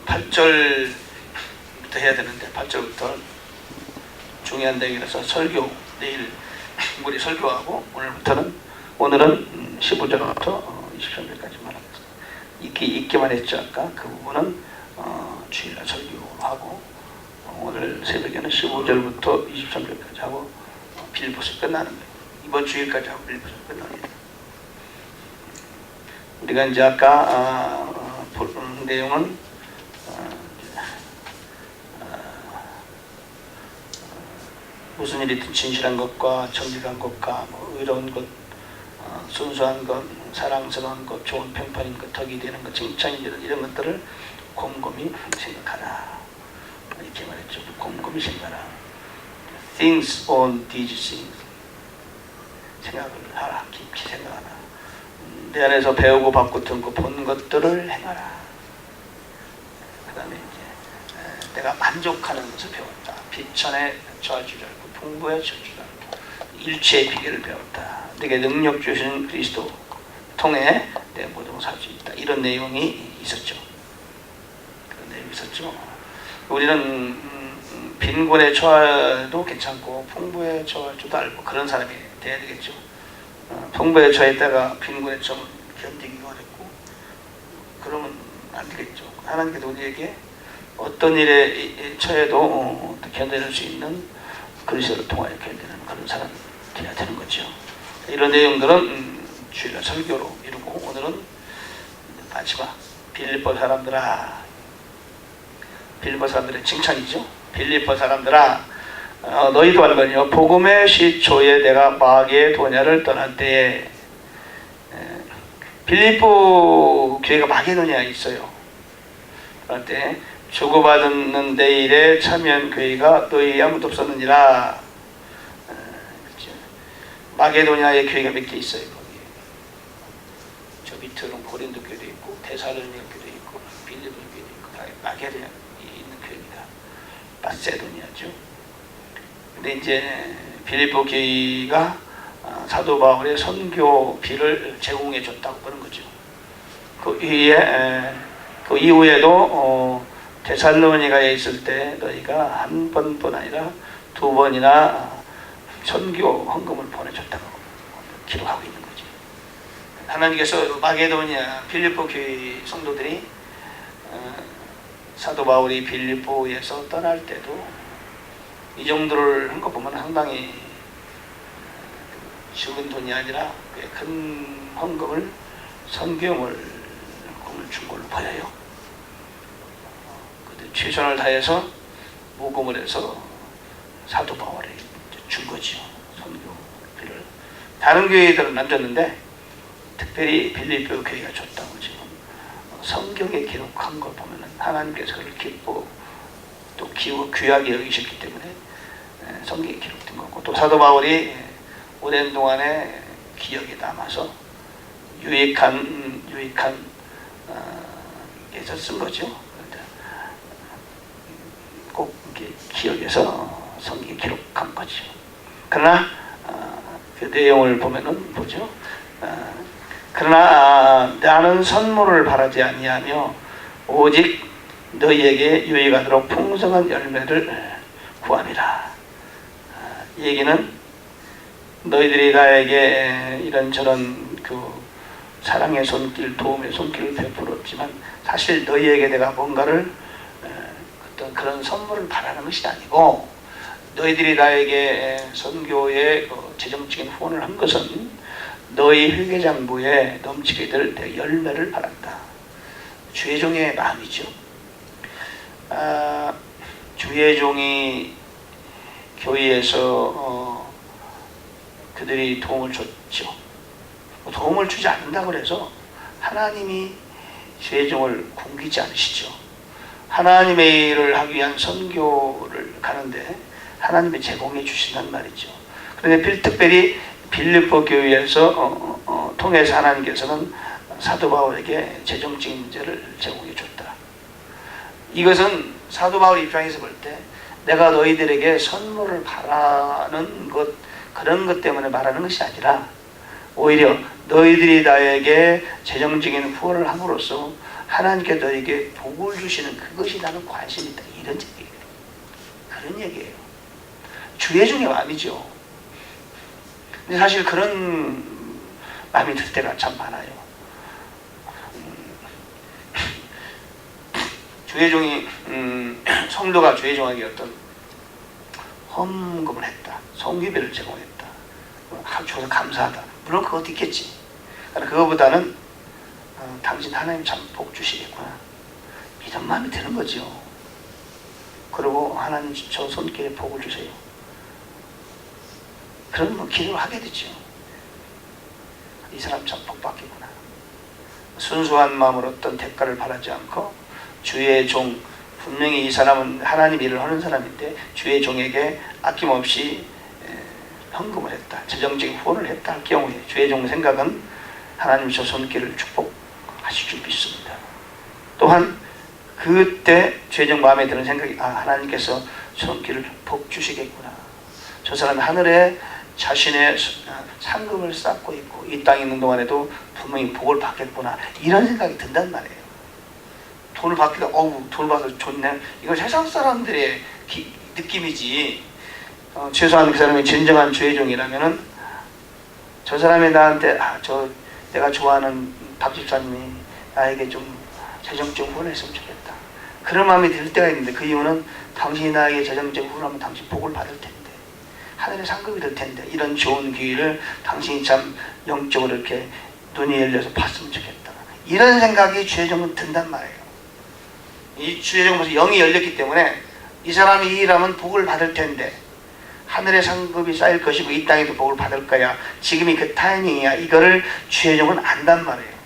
8절부터 해야 되는데 8절부터 중요한 내용이라서 설교 내일 우리 설교하고 오늘은 15절부터 23절까지만 하겠습니다. 읽기만 했죠. 아까 그 부분은 주일날 설교하고 오늘 새벽에는 15절부터 23절까지 하고 빌립보서 끝나는 거예요. 이번 주일까지 하고 빌립보서 끝나는 거예요. 우리가 이제 아까 볼 내용은 무슨 일이든 진실한 것과 정직한 것과 의로운 것, 순수한 것, 사랑스러운 것, 좋은 평판인 것, 덕이 되는 것, 칭찬이 되는 이런 것들을 곰곰이 생각하라. 이렇게 말했죠. 곰곰이 생각하라. Things on these things. 생각을 하라. 깊이 생각하라. 내 안에서 배우고 받고 듣고 본 것들을 행하라. 그 다음에 이제 내가 만족하는 것을 배웠다. 비천에 처할 줄 알고 풍부에 처할 줄 알고 일체의 비결을 배웠다. 내게 능력 주신 그리스도 통해 내 모든 걸 살 수 있다. 이런 내용이 있었죠. 그런 내용이 있었죠. 우리는 빈곤에 처해도 괜찮고 풍부에 처할 줄도 알고 그런 사람이 돼야 되겠죠. 풍부에 처했다가 빈곤에 처하면 견디기가 어렵고 그러면 안 되겠죠. 하나님께서 우리에게 어떤 일에 처해도 견뎌낼 수 있는 그리스도를 통하여 견디는 그런 사람이 되어야 되는 거죠. 이런 내용들은 주일날 설교로 이루고 오늘은 마지막 빌립보 사람들아, 빌립보 사람들의 칭찬이죠. 빌립보 사람들아, 너희도 알거니와 복음의 시초에 내가 마게도냐를 떠날 때에 빌립보 교회가 마게도냐에 있어요. 그럴 때 주고받는 데 일에 참여한 교회가 너희 아무도 없었느니라. 마게도냐의 교회가 몇 개 있어요. 거기 저 밑으로는 고린도 교회도 있고 데살로니가 교회도 있고 빌립보 교회도 있고 다 마게도냐에 있는 교회입니다. 마세도니아죠. 근데 이제 빌립보 교회가 사도 바울의 선교비를 제공해 줬다고 그런 거죠. 그 이후에도 데살로니가에 있을 때 너희가 한 번뿐 아니라 두 번이나 선교 헌금을 보내줬다고 기록하고 있는 거죠. 하나님께서 마게도니아 빌립보 교회 성도들이 사도 바울이 빌립보에서 떠날 때도 이 정도를 한 거 보면 상당히 적은 돈이 아니라 꽤 큰 헌금을 선교용을 준 걸로 보여요. 최선을 다해서 모금을 해서 사도 바울에 준 거죠. 선교비를. 다른 교회들은 안 줬는데 특별히 빌립보 교회가 줬다고 지금 성경에 기록한 걸 보면 하나님께서 그를 기쁘고 또 귀하게 여기셨기 때문에 성경에 기록된 거고 또 사도 바울이 오랜 동안에 기억에 남아서 유익한 에서 쓴 거죠. 꼭 이렇게 기억해서 성경에 기록한 거죠. 그러나 그 내용을 보면은 보죠. 그러나 나는 선물을 바라지 아니하며 오직 너희에게 유익하도록 풍성한 열매를 구함이라. 이 얘기는 너희들이 나에게 이런저런 그 사랑의 손길, 도움의 손길을 베풀었지만 사실 너희에게 내가 뭔가를 어떤 그런 선물을 바라는 것이 아니고 너희들이 나에게 선교에 재정적인 후원을 한 것은 너희 회개장부에 넘치게 될 내 열매를 바란다. 주의 종의 마음이죠. 주의 종이 교회에서 그들이 도움을 줬죠. 도움을 주지 않는다고 해서 하나님이 주의 종을 굶기지 않으시죠. 하나님의 일을 하기 위한 선교를 가는데 하나님이 제공해 주신단 말이죠. 그런데 특별히 빌립보 교회에서 통해서 하나님께서는 사도 바울에게 재정적인 문제를 제공해 줬다. 이것은 사도 바울 입장에서 볼 때 내가 너희들에게 선물을 바라는 것, 그런 것 때문에 말하는 것이 아니라 오히려 너희들이 나에게 재정적인 후원을 함으로써 하나님께 너에게 복을 주시는 그것이 나는 관심이 있다. 이런 얘기예요. 그런 얘기예요. 주의 종의 마음이죠. 근데 사실 그런 마음이 들 때가 참 많아요. 주의 종이 성도가 주의 종에게 어떤 헌금을 했다. 성기배를 제공했다. 줘서 감사하다. 물론 그것도 있겠지. 그거보다는 당신 하나님 참 복 주시겠구나. 이런 마음이 드는 거죠. 그리고 하나님 저 손길에 복을 주세요. 그런 기도를 하게 되죠. 이 사람 참 복 받겠구나. 순수한 마음으로 어떤 대가를 바라지 않고 주의 종, 분명히 이 사람은 하나님 일을 하는 사람인데 주의 종에게 아낌없이 헌금을 했다. 재정적인 후원을 했다 할 경우에 주의 종 생각은 하나님 저 손길을 축복하실 줄 믿습니다. 또한 그때 주의 종 마음에 드는 생각이 하나님께서 손길을 복 주시겠구나. 저 사람이 하늘에 자신의 상급을 쌓고 있고 이 땅에 있는 동안에도 분명히 복을 받겠구나. 이런 생각이 든단 말이에요. 돈을 받기도 돈을 받아서 좋네. 이건 세상 사람들의 느낌이지. 최소한 그 사람이 진정한 주의 종이라면은 저 사람이 나한테 내가 좋아하는 박 집사님이 나에게 좀 재정적 후원을 했으면 좋겠다. 그런 마음이 들 때가 있는데 그 이유는 당신이 나에게 재정적 후원하면 당신 복을 받을 텐데 하늘의 상급이 될 텐데 이런 좋은 기회를 당신이 참 영적으로 이렇게 눈이 열려서 봤으면 좋겠다. 이런 생각이 주의 종은 든단 말이에요. 이 주의 종은 영이 열렸기 때문에 이 사람이 이 일하면 복을 받을 텐데 하늘의 상급이 쌓일 것이고 이 땅에도 복을 받을 거야. 지금이 그 타이밍이야. 이거를 주의 종은 안단 말이에요.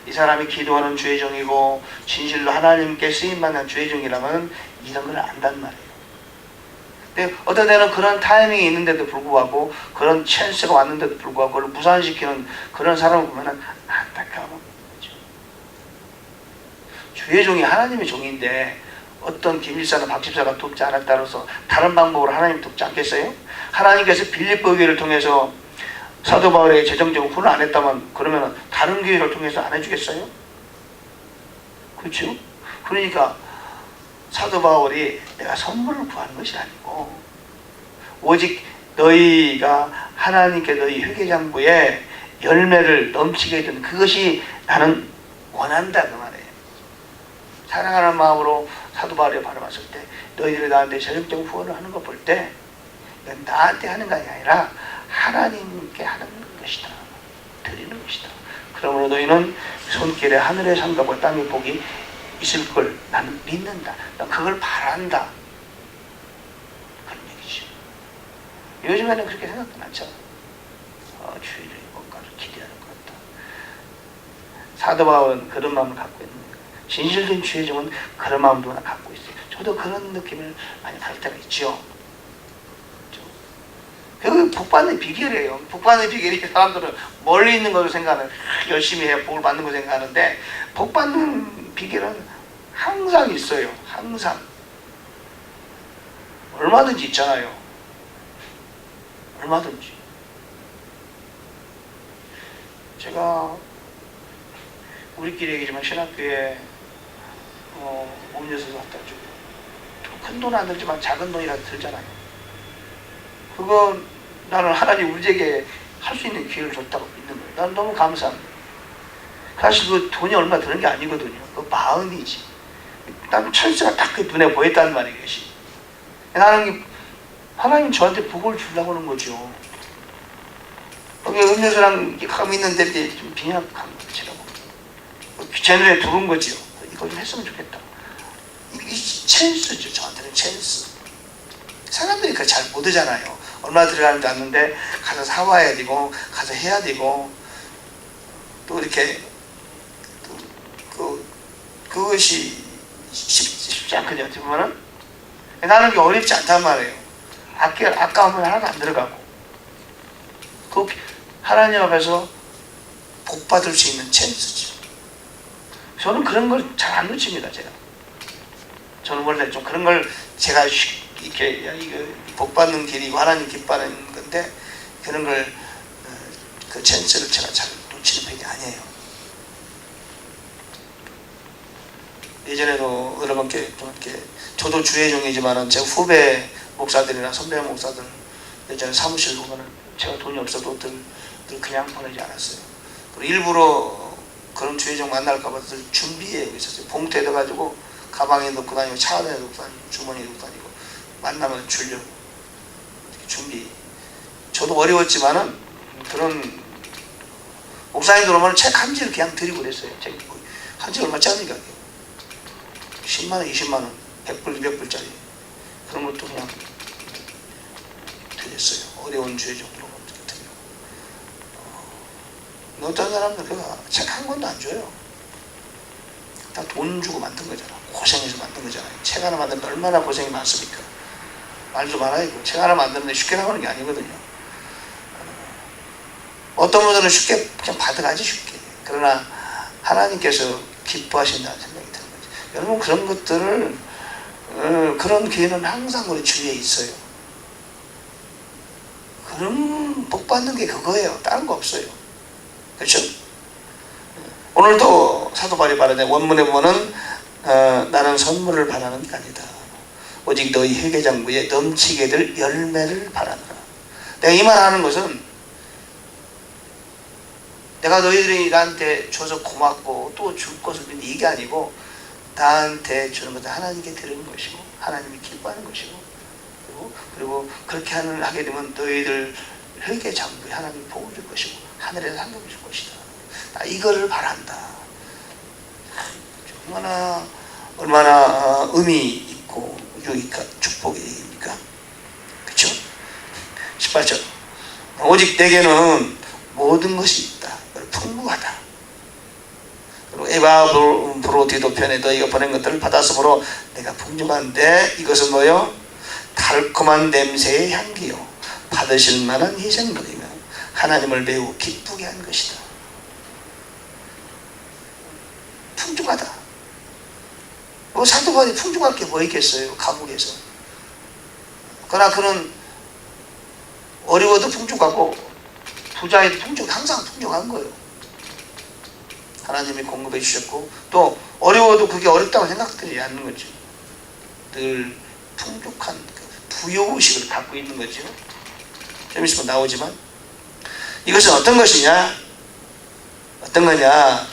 이 사람이 기도하는 주의 종이고 진실로 하나님께 쓰임받는 주의 종이라면 이런 걸 안단 말이에요. 근데 어떤 때는 그런 타이밍이 있는데도 불구하고 그런 찬스가 왔는데도 불구하고 그걸 무산시키는 그런 사람을 보면 안타까운 거죠. 주의 종이 하나님의 종인데 어떤 김일사나 박집사가 돕지 않았다로서 다른 방법으로 하나님 돕지 않겠어요? 하나님께서 빌립보 교회를 통해서 사도 바울에게 재정적으로 후원 안 했다면 그러면 다른 교회를 통해서 안 해주겠어요? 그렇죠? 그러니까 사도 바울이 내가 선물을 구하는 것이 아니고 오직 너희가 하나님께 너희 회개장부에 열매를 넘치게 해주는 그것이 나는 원한다 그 말이에요. 사랑하는 마음으로 사도 바울이 바라봤을 때 너희들이 나한테 재정적 후원을 하는 거 볼 때 나한테 하는 것이 아니라 하나님께 하는 것이다. 드리는 것이다. 그러므로 너희는 손길에 하늘의 상급과 땅의 복이 있을 걸 나는 믿는다. 난 그걸 바란다. 그런 얘기죠. 요즘에는 그렇게 생각도 많죠. 주일의 뭔가를 기대하는 것 같다. 사도 바울은 그런 마음을 갖고 있는 거예요. 진실된 주의 종은 그런 마음도 갖고 있어요. 저도 그런 느낌을 많이 받을 때가 있죠. 그 복받는 비결이에요. 복받는 비결이 사람들은 멀리 있는 것을 생각하는, 열심히 해야 복을 받는 걸 생각하는데 복받는 비결은 항상 있어요. 항상. 얼마든지 있잖아요. 얼마든지. 제가 우리끼리 얘기지만 신학교에 음료수 갖다 주고 큰 돈 안 들지만 작은 돈이라도 들잖아요. 그거 나는 하나님 우리에게 할 수 있는 기회를 줬다고 믿는 거예요. 난 너무 감사합니다. 사실 그 돈이 얼마 드는 게 아니거든요. 그 마음이지. 난 찬스가 딱 그 눈에 보였단 말이에요. 하나님 저한테 복을 주려고 하는 거죠. 여기 음료수랑 가끔 있는데 좀 빈약한 것처럼 제 눈에 들어온 거지요. 이거 좀 했으면 좋겠다. 이게 찬스죠. 저한테는 찬스. 사람들이 그걸 잘 못하잖아요. 얼마 들어가는지 아는데 가서 사와야 되고 가서 해야 되고 또 이렇게 그것이 쉽지 않거든요. 어떻게 보면은 나는 게 어렵지 않단 말이에요. 아까우면 하나도 안 들어가고 그 하나님 앞에서 복 받을 수 있는 찬스죠. 저는 그런 걸 잘 안 놓칩니다. 저는 원래 좀 그런 걸 제가 이렇게 이거 복 받는 길이고 하나님 기뻐하는 건데 그런 걸 그 찬스를 제가 잘 놓치는 편이 아니에요. 예전에도 여러 번께 좀 이렇게 저도 주의종이지만은 제 후배 목사들이나 선배 목사들 예전에 사무실 보면은 제가 돈이 없어도 늘 그냥 보내지 않았어요. 그리고 일부러 그런 주의종 만날까봐 늘 준비해 있었어요. 봉투에 넣어가지고 가방에 넣고 다니고 차 안에 넣고 다니고 주머니에 넣고 다니고 만나면 주려고 준비. 저도 어려웠지만은 그런 목사님들 오면 책 한 지를 그냥 드리고 그랬어요. 한 지 얼마짜리니까 10만원, 20만원, 100불, 200불짜리 그런 것도 그냥 드렸어요. 어려운 주의 정도로 드리고. 어떤 사람들 책 한 권도 안 줘요. 다 돈 주고 만든 거잖아. 고생해서 만든 거잖아요. 책 하나 만드는데 얼마나 고생이 많습니까? 말도 말아야 고 책 하나 만드는데 쉽게 나오는 게 아니거든요. 어떤 분들은 쉽게 그냥 받아가지 쉽게. 그러나 하나님께서 기뻐하신다는 생각이 드는 거죠. 여러분 그런 것들을 그런 기회는 항상 우리 주위에 있어요. 그럼 복 받는 게 그거예요. 다른 거 없어요. 그렇죠? 오늘도 사도 바울이 말하되 원문에 보면 나는 선물을 바라는 게 아니다. 오직 너희 회개장부에 넘치게 될 열매를 바라노라. 내가 이 말 하는 것은 내가 너희들이 나한테 줘서 고맙고 또 줄 것을 믿는 이게 아니고 나한테 주는 것은 하나님께 드리는 것이고 하나님이 기뻐하는 것이고 그리고 그렇게 하게 되면 너희들 회개 장부에 하나님이 복을 줄 것이고 하늘에서 상급을 줄 것이다. 나 이거를 바란다. 얼마나 의미 있고 유익한 축복의 얘기입니까? 그렇죠? 18절 오직 내게는 모든 것이 있다. 풍부하다. 그리고 에바브로디도 편에 너희가 보낸 것들을 받았으므로 내가 풍족한데 이것은 뭐요? 달콤한 냄새의 향기요 받으실 만한 희생물이며 하나님을 매우 기쁘게 한 것이다. 풍족하다. 사도 바울이 풍족할 게 뭐 있겠어요? 감옥에서. 그러나 그는 어려워도 풍족하고 부자에도 항상 풍족한 거예요. 하나님이 공급해 주셨고 또 어려워도 그게 어렵다고 생각되지 않는 거죠. 늘 풍족한 부여의식을 갖고 있는 거죠. 좀 있으면 나오지만 이것은 어떤 것이냐? 어떤 거냐?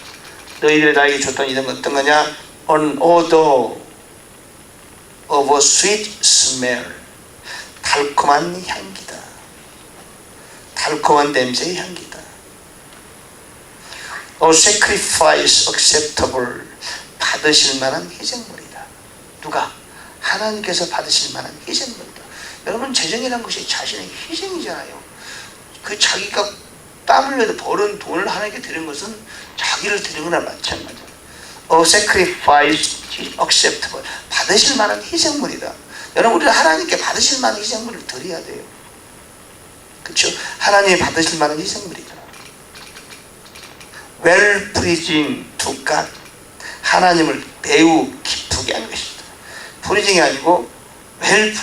너희들이 나에게 줬던 이런 건 어떤 거냐? An odor of a sweet smell. 달콤한 향기다. 달콤한 냄새의 향기다. A sacrifice acceptable. 받으실 만한 희생물이다. 누가? 하나님께서 받으실 만한 희생물이다. 여러분 재정이라는 것이 자신의 희생이잖아요. 그 자기가 땀 흘려도 벌은 돈을 하나님께 드리는 것은 자기를 드리는 거나 마찬가지다. A sacrifice acceptable. 받으실 만한 희생물이다. 여러분 우리는 하나님께 받으실 만한 희생물을 드려야 돼요. 그렇죠? 하나님이 받으실 만한 희생물이다. Well pleasing to God. 하나님을 매우 기쁘게 하는 것이다. pleasing이 아니고 well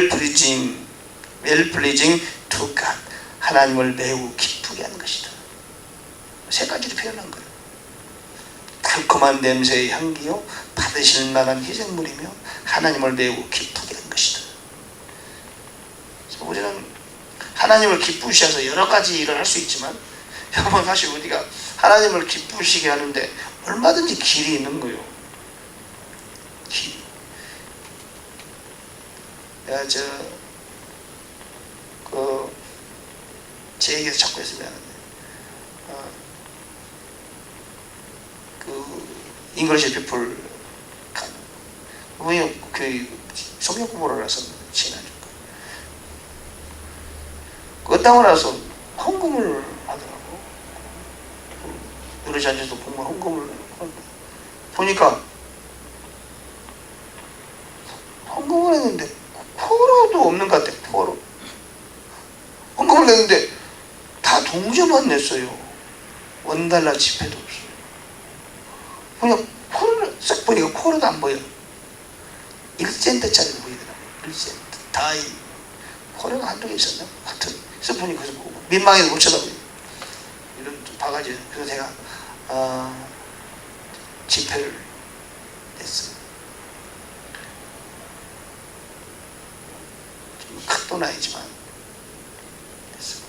pleasing to God. 하나님을 매우 기쁘게 하는 것이다. 세 가지로 표현한 거예요. 달콤한 냄새의 향기요 받으실 만한 희생물이며 하나님을 매우 기쁘게 하는 것이다. 그래서 우리는 하나님을 기쁘시게 해서 여러 가지 일을 할 수 있지만 여러분 사실 우리가 하나님을 기쁘시게 하는데 얼마든지 길이 있는 거예요. 길. 내가 제 얘기에서 자꾸 했으면 하는데 잉글리시 피플 그분이 성경 공부를 해서 지난주 끝나고 나서 헌금을 하더라고. 유로지 앉아서 공부 헌금을 보니까 헌금을 했는데 포로도 없는 것 같아. 포로 헌금을 냈는데 다 동전만 냈어요. $1 지폐도 없어요. 그냥 코를 싹 보니까 코로도 안 보여. 1센트짜리도 보이더라고요. 1센트. 다이. 코로가 한두 개 있었나? 하여튼, 그래서 보니까 민망해서 못 쳐다보요. 이런 바가지. 그래서 제가, 지폐를 됐어요. 큰 돈 아니지만 됐어요.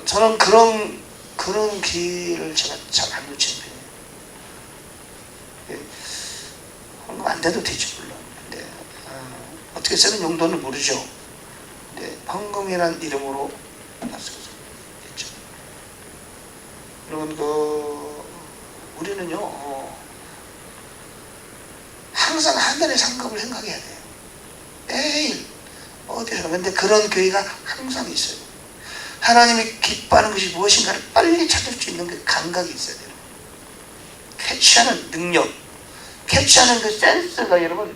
저는 그런 기회를 제가 잘 안 놓치는 편이에요. 헌금 안 돼도 되죠, 물론. 근데 어떻게 쓰는 용도는 모르죠. 근데 헌금이란 이름으로 됐죠. 여러분, 우리는요, 항상 하늘의 상급을 생각해야 돼요. 매일 어디서. 근데 그런 교회가 항상 있어요. 하나님이 기뻐하는 것이 무엇인가를 빨리 찾을 수 있는 그 감각이 있어야 돼요. 캐치하는 능력, 캐치하는 그 센스가 여러분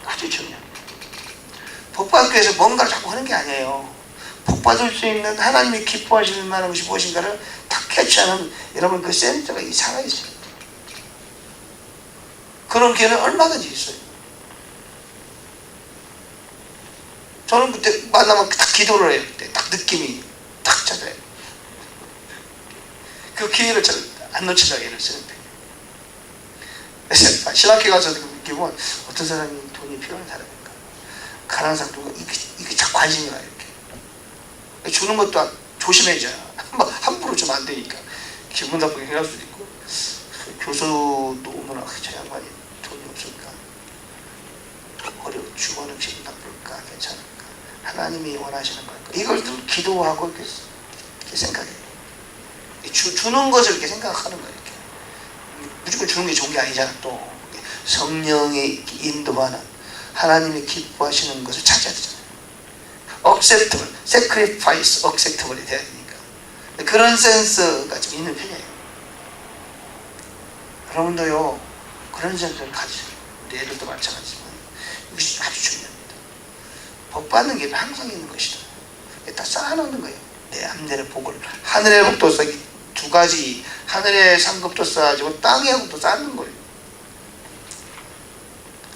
아주 중요합니다. 복받기 위해서 뭔가를 자꾸 하는 게 아니에요. 복받을 수 있는 하나님이 기뻐하실 만한 것이 무엇인가를 딱 캐치하는 여러분 그 센스가 살아있어요. 그런 기회는 얼마든지 있어요. 저는 그때 만나면 딱 기도를 해요. 그때 딱 느낌이 딱 찾아요. 그 기회를 잘 안 놓치려고 애를 쓰는데. 신학교 가서 느끼면 어떤 사람이 돈이 필요한 사람인가. 가난한 사람도 이게 자꾸 관심이 가요. 이렇게. 주는 것도 조심해야죠. 함부로 주면 안 되니까. 기분 나쁘게 생각할 수도 있고. 교수도 오면 저 양반이 돈이 없으니까 주고는 기분 나쁠까 괜찮을까 하나님이 원하시는 걸까 이걸 좀 기도하고 이렇게 생각해요. 주는 것을 이렇게 생각하는 거예요. 이렇게. 무조건 주는 게 좋은 게 아니잖아. 또 성령이 인도하는 하나님이 기뻐하시는 것을 찾아야 되잖아요. acceptable, sacrifice, acceptable이 돼야 되니까 그런 센스가 좀 있는 편이에요. 여러분도요 그런 센스를 가지세요. 우리 애들도 마찬가지지만 이것이 아주 중요합니다. 복 받는 게 항상 있는 것이다. 다 쌓아놓는 거예요. 내 하늘의 복을. 하늘의 복도 쌓기 두 가지. 하늘의 상급도 쌓아지고 땅의 복도 쌓는 거예요.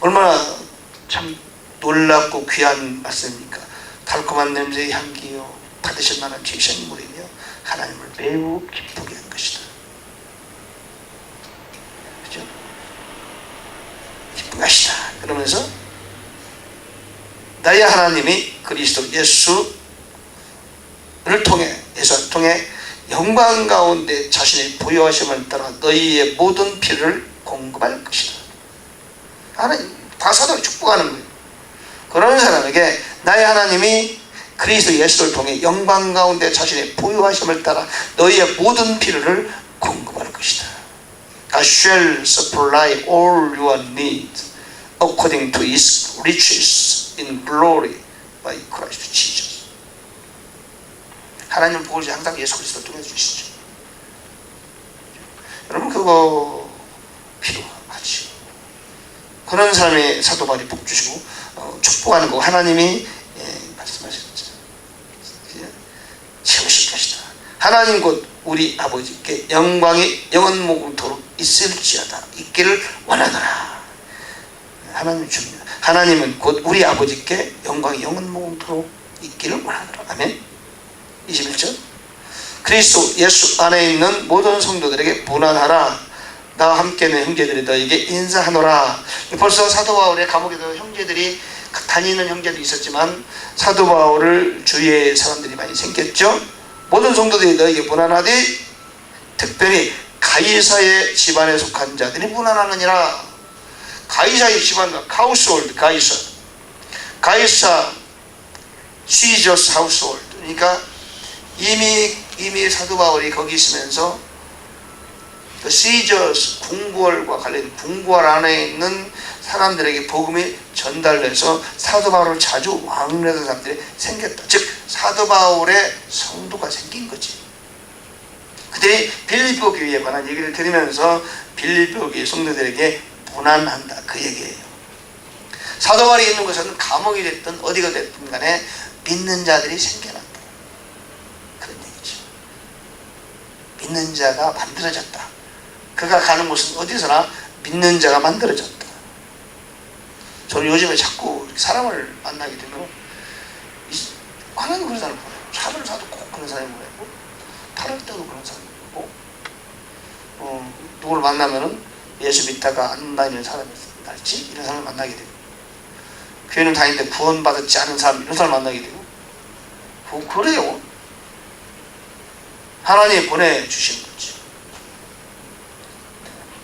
얼마나 참 놀랍고 귀한 말씀입니까? 달콤한 냄새의 향기요 받으실 만한 귀한 인물이며 하나님을 매우 기쁘게 한 것이다. 그죠? 기쁜 것이다. 그러면서 나의 하나님이 그리스도 예수를 통해 영광 가운데 자신의 부요하심을 따라 너희의 모든 피를 공급할 것이다. 하나님 과사도를 축복하는 거예요. 그런 사람에게 나의 하나님이 그리스도 예수를 통해 영광 가운데 자신의 부요하심을 따라 너희의 모든 필요를 공급할 것이다. I shall supply all your needs according to His riches in glory by Christ Jesus. 하나님 복을 항상 예수 그리스도를 통해 주시죠. 여러분 그거 필요하죠. 그런 사람의 사도 바울이 복 주시고 축복하는 거 하나님이 말씀하셨죠. 채우실 것이다. 하나님 곧 우리 아버지께 영광이 영원토록 있을지어다. 있기를 원하노라. 하나님 줍니다. 하나님은 곧 우리 아버지께 영광이 영원토록 있기를 원하노라. 아멘. 21절 그리스도 예수 안에 있는 모든 성도들에게 문안하라. 나와 함께 있는 형제들이 너에게 인사하노라. 벌써 사도 바울의 감옥에도 형제들이 다니는 형제도 있었지만 사도 바울을 주위에 사람들이 많이 생겼죠. 모든 성도들이 너에게 문안하되 특별히 가이사의 집안에 속한 자들이 문안하느니라. 가이사의 집안과 하우스홀드 가이사 시저스 하우스홀드. 그러니까 이미 사도 바울이 거기 있으면서 그 시저스 궁궐과 관련 궁궐 안에 있는 사람들에게 복음이 전달돼서 사도 바울을 자주 왕래하는 사람들이 생겼다. 즉 사도 바울의 성도가 생긴 거지. 그들이 빌립보 교회에 관한 얘기를 들으면서 빌립보 교회 성도들에게 문안한다. 그 얘기예요. 사도 바울이 있는 곳은 감옥이 됐든 어디가 됐든 간에 믿는 자들이 생겨난다. 그런 얘기죠. 믿는 자가 만들어졌다. 그가 가는 곳은 어디서나 믿는 자가 만들어졌다. 저는 요즘에 자꾸 사람을 만나게 되면 하나님 그런 사람을 보내고 차를 사도 꼭 그런 사람을 보내고 팔을 때도 그런 사람을 보내고 누구를 만나면은 예수 믿다가 안 다니는 사람이 날지 이런 사람을 만나게 되고, 교회는 다니는데 구원받았지 않은 사람 이런 사람을 만나게 되고, 그래요. 하나님이 보내주시는 거죠.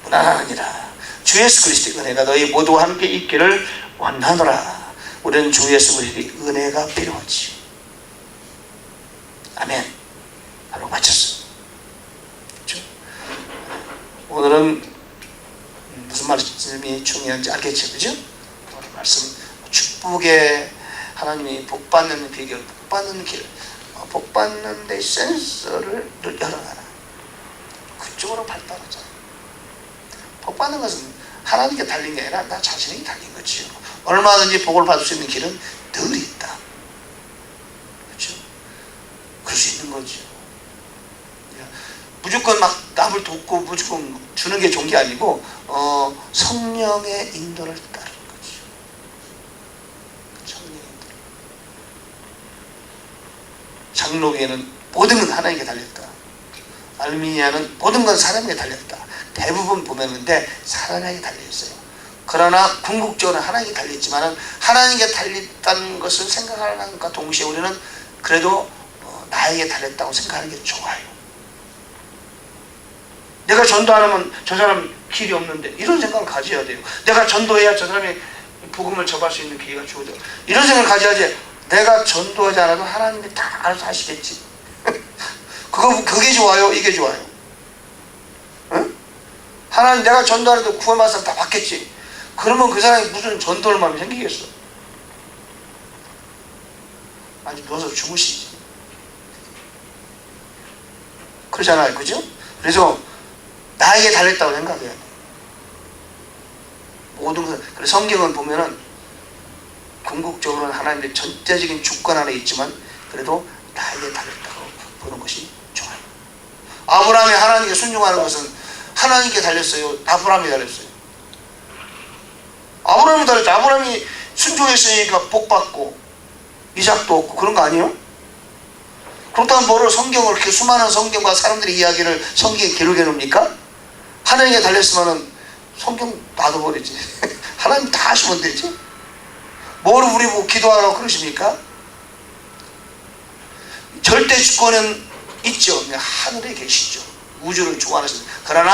무난하니라 주 예수 그리스도의 은혜가 너희 모두와 함께 있기를 원하노라. 우리는 주 예수 그리스도의 은혜가 필요하지. 아멘. 바로 마쳤어. 그렇죠? 오늘은 무슨 말씀이 중요한지 알겠죠? 그죠? 오늘 말씀 축복의 하나님이 복받는 비결, 복받는 길, 복받는 데 센서를 열어놔라. 그쪽으로 발달하자. 복받는 것은 하나님께 달린 게 아니라 나 자신에게 달린 거지요. 얼마든지 복을 받을 수 있는 길은 늘 있다. 그렇죠? 그럴 수 있는 거죠. 무조건 막 남을 돕고 무조건 주는 게 좋은 게 아니고 성령의 인도를 따르는 거죠. 성령의 인도. 장로교회는 모든 건 하나님께 달렸다. 알미니아는 모든 건 사람에게 달렸다. 대부분 보면인데 사람에게 달려있어요. 그러나 궁극적으로 하나님께 달렸지만은 하나님께 달렸다는 것을 생각하는 것과 동시에 우리는 그래도 나에게 달렸다고 생각하는 게 좋아요. 내가 전도 안 하면 저 사람 길이 없는데 이런 생각을 가져야 돼요. 내가 전도해야 저 사람이 복음을 접할 수 있는 기회가 주어져. 이런 생각을 가져야지. 내가 전도하지 않아도 하나님이 다 알아서 하시겠지. 그게 좋아요? 이게 좋아요? 응? 하나님 내가 전도하려도 구원받은 사람 다 받겠지. 그러면 그 사람이 무슨 전도할 마음이 생기겠어? 아주 누워서 주무시지. 그러잖아요. 그죠? 그래서 나에게 달렸다고 생각해야 돼. 모든 것. 그래서 성경은 보면은 궁극적으로는 하나님의 전체적인 주권 안에 있지만 그래도 나에게 달렸다고 보는 것이 좋아요. 아브라함이 하나님께 순종하는 것은 하나님께 달렸어요? 아브라함이 달렸어요? 아브라함이 달렸죠. 아브라함이 순종했으니까 복받고 이삭도 얻고 그런 거 아니에요? 그렇다면 뭐를 성경을 이렇게 수많은 성경과 사람들의 이야기를 성경에 기록해 놓습니까? 하나님께 달렸으면은 성경 놔둬버리지. 하나님 다 하시면 되지. 뭘 우리 보고 기도하라고 그러십니까? 절대 주권은 있죠. 하늘에 계시죠. 우주를 주관하시는. 그러나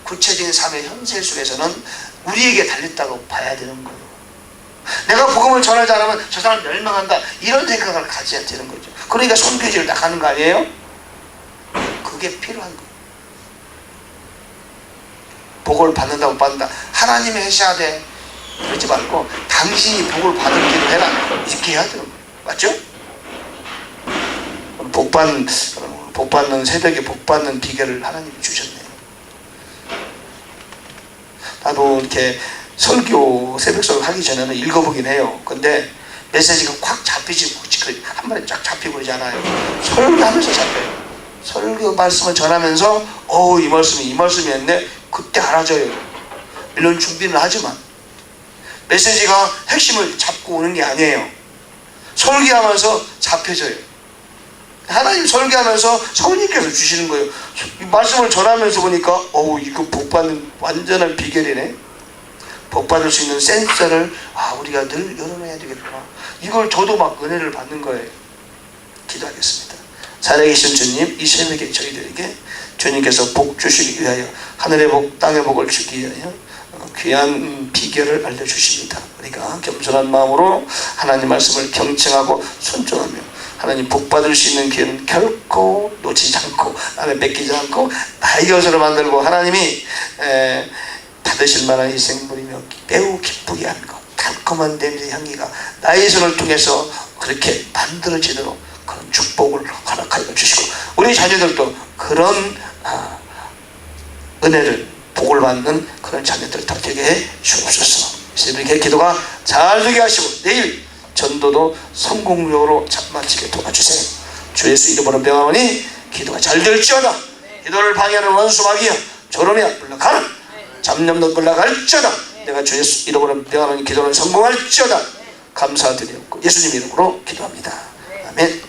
구체적인 삶의 현실 속에서는 우리에게 달렸다고 봐야 되는 거예요. 내가 복음을 전하지 않으면 저 사람 멸망한다 이런 생각을 가져야 되는 거죠. 그러니까 손교지를 딱 하는 거 아니에요? 그게 필요한 거예요. 복을 받는다고 받는다. 하나님이 하셔야 돼. 그러지 말고 당신이 복을 받을 길을 해라. 이렇게 해야 되는 거예요. 맞죠? 복받는 새벽에 복받는 비결을 하나님이 주셨네요. 나도 이렇게 새벽 설교 하기 전에는 읽어보긴 해요. 근데 메시지가 꽉 잡히지, 한 번에 쫙 잡히고 그러지 않아요. 설교하면서 잡혀요. 설교 말씀을 전하면서 이 말씀이었네. 그때 알아져요. 물론 준비는 하지만 메시지가 핵심을 잡고 오는 게 아니에요. 설교하면서 잡혀져요. 하나님 설교하면서 성령님께서 주시는 거예요. 이 말씀을 전하면서 보니까 이거 복받는 완전한 비결이네. 복받을 수 있는 센서를 우리가 늘 열어놔야 되겠구나. 이걸 저도 막 은혜를 받는 거예요. 기도하겠습니다. 살아계신 주님, 이 새벽에 저희들에게 주님께서 복 주시기 위하여 하늘의 복, 땅의 복을 주기 위하여 귀한 비결을 알려주십니다. 우리가 겸손한 마음으로 하나님 말씀을 경청하고 순종하며 하나님 복 받을 수 있는 기회는 결코 놓치지 않고 남에 뺏기지 않고 나의 것으로 만들고 하나님이 받으실 만한 희생물이며 매우 기쁘게 하는 것, 달콤한 냄새 향기가 나의 손을 통해서 그렇게 만들어지도록 그런 축복을 허락하여 주시고 우리 자녀들도 그런 은혜를 복을 받는 그런 자녀들 다 되게 해 주옵소서. 이렇게 기도가 잘 되게 하시고 내일 전도도 성공적으로 마치게 도와주세요. 주 예수 이름으로 명하오니 기도가 잘 될지어다. 기도를 방해하는 원수 마귀여 졸음이야 물러가라. 잡념도 물러갈지어다. 내가 주 예수 이름으로 명하오니 기도는 성공할지어다. 감사드렸고 예수님 이름으로 기도합니다. 아멘.